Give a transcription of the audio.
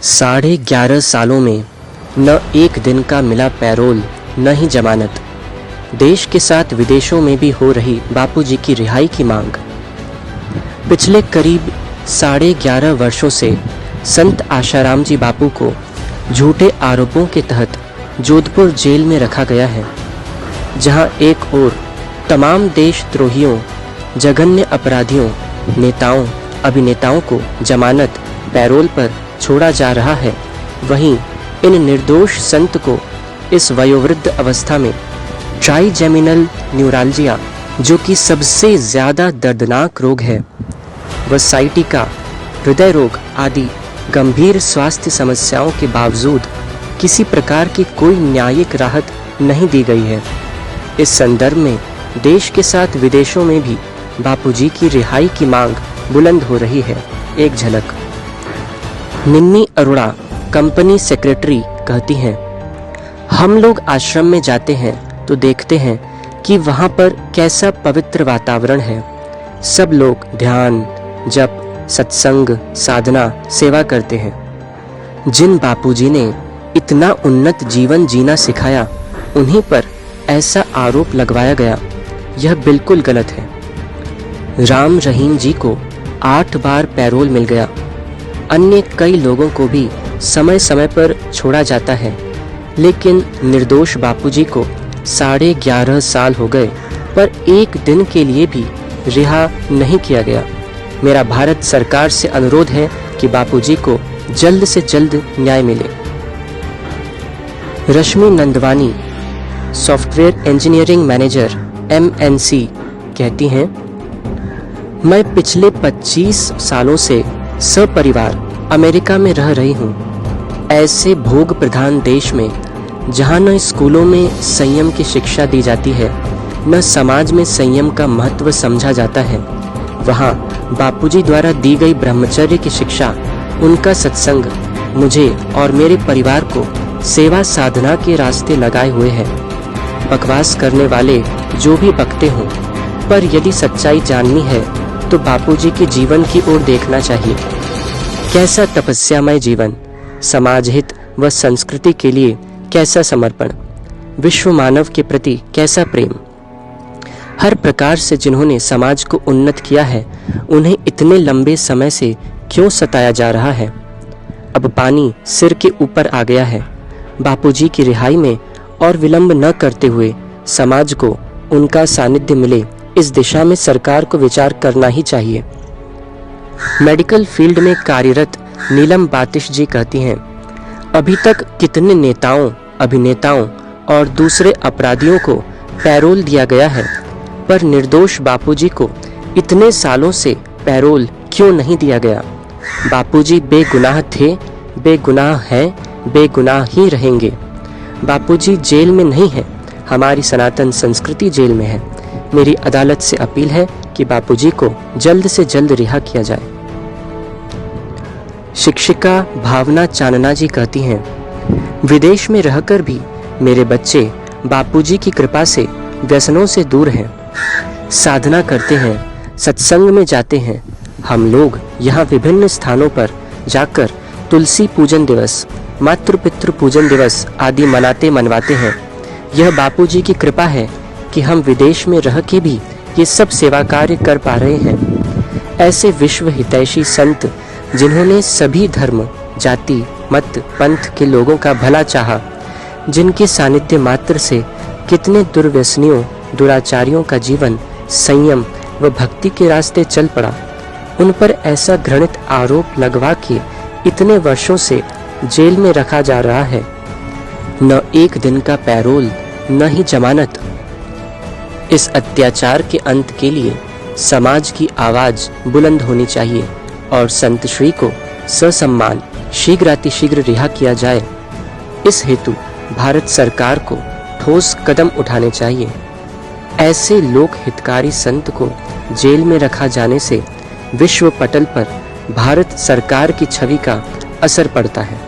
11.5 सालों में न एक दिन का मिला पैरोल, न ही जमानत। देश के साथ विदेशों में भी हो रही बापूजी की रिहाई की मांग। पिछले करीब 11.5 वर्षों से संत आशाराम जी बापू को झूठे आरोपों के तहत जोधपुर जेल में रखा गया है, जहां एक ओर तमाम देशद्रोहियों, जघन्य अपराधियों, नेताओं, अभिनेताओं को जमानत, पैरोल पर छोड़ा जा रहा है, वहीं इन निर्दोष संत को इस वयोवृद्ध अवस्था में ट्राइजेमिनल न्यूरालजिया, जो कि सबसे ज़्यादा दर्दनाक रोग है, व साइटिका, हृदय रोग आदि गंभीर स्वास्थ्य समस्याओं के बावजूद किसी प्रकार की कोई न्यायिक राहत नहीं दी गई है। इस संदर्भ में देश के साथ विदेशों में भी बापूजी की रिहाई की मांग बुलंद हो रही है। एक झलक। निन्नी अरोड़ा, कंपनी सेक्रेटरी, कहती हैं, हम लोग आश्रम में जाते हैं तो देखते हैं कि वहाँ पर कैसा पवित्र वातावरण है। सब लोग ध्यान, जप, सत्संग, साधना, सेवा करते हैं। जिन बापूजी ने इतना उन्नत जीवन जीना सिखाया, उन्हीं पर ऐसा आरोप लगवाया गया, यह बिल्कुल गलत है। राम रहीम जी को 8 बार पैरोल मिल गया। अन्य कई लोगों को भी समय समय पर छोड़ा जाता है, लेकिन निर्दोष बापूजी को 11.5 साल हो गए, पर एक दिन के लिए भी रिहा नहीं किया गया। मेरा भारत सरकार से अनुरोध है कि बापूजी को जल्द से जल्द न्याय मिले। Rashmi Nandwani, software engineering manager, MNC, कहती हैं, मैं पिछले 25 सालों से सपरिवार अमेरिका में रह रही हूँ। ऐसे भोग प्रधान देश में जहाँ न स्कूलों में संयम की शिक्षा दी जाती है, न समाज में संयम का महत्व समझा जाता है, वहाँ बापूजी द्वारा दी गई ब्रह्मचर्य की शिक्षा, उनका सत्संग मुझे और मेरे परिवार को सेवा साधना के रास्ते लगाए हुए है। बकवास करने वाले जो भी बकते हों, पर यदि सच्चाई जाननी है तो बापूजी के जीवन की ओर देखना चाहिए। कैसा तपस्यामय जीवन, समाज हित व संस्कृति के लिए कैसा समर्पण, विश्व मानव के प्रति कैसा प्रेम। हर प्रकार से जिन्होंने समाज को उन्नत किया है, उन्हें इतने लंबे समय से क्यों सताया जा रहा है। अब पानी सिर के ऊपर आ गया है। बापूजी की रिहाई में और विलंब न करते हुए समाज को उनका सानिध्य मिले, इस दिशा में सरकार को विचार करना ही चाहिए। मेडिकल फील्ड में कार्यरत नीलम बातिश जी कहती हैं, अभी तक कितने नेताओं, अभिनेताओं और दूसरे अपराधियों को पैरोल दिया गया है, पर निर्दोष बापूजी को इतने सालों से पैरोल क्यों नहीं दिया गया। बापूजी बेगुनाह थे, बेगुनाह हैं, बेगुनाह ही रहेंगे। बापूजी जेल में नहीं है, हमारी सनातन संस्कृति जेल में है। मेरी अदालत से अपील है कि बापूजी को जल्द से जल्द रिहा किया जाए। शिक्षिका भावना चानना जी कहती हैं, विदेश में रहकर भी मेरे बच्चे बापूजी की कृपा से व्यसनों से दूर हैं, साधना करते हैं, सत्संग में जाते हैं। हम लोग यहाँ विभिन्न स्थानों पर जाकर तुलसी पूजन दिवस, मातृ पितृ पूजन दिवस आदि मनवाते हैं। यह बापूजी की कृपा है कि हम विदेश में रह के भी ये सब सेवा कार्य कर पा रहे हैं। ऐसे विश्व हितैषी संत, जिन्होंने सभी धर्म, जाति, मत, पंथ के लोगों का भला चाहा, जिनके सानिध्य मात्र से कितने दुर्व्यसनियों, दुराचारियों का जीवन संयम व भक्ति के रास्ते चल पड़ा, उन पर ऐसा घृणित आरोप लगवा के इतने वर्षों से जेल में रखा जा रहा है। न एक दिन का पैरोल, न ही जमानत। इस अत्याचार के अंत के लिए समाज की आवाज बुलंद होनी चाहिए और संत श्री को ससम्मान शीघ्रातिशीघ्र रिहा किया जाए। इस हेतु भारत सरकार को ठोस कदम उठाने चाहिए। ऐसे लोक हितकारी संत को जेल में रखा जाने से विश्व पटल पर भारत सरकार की छवि का असर पड़ता है।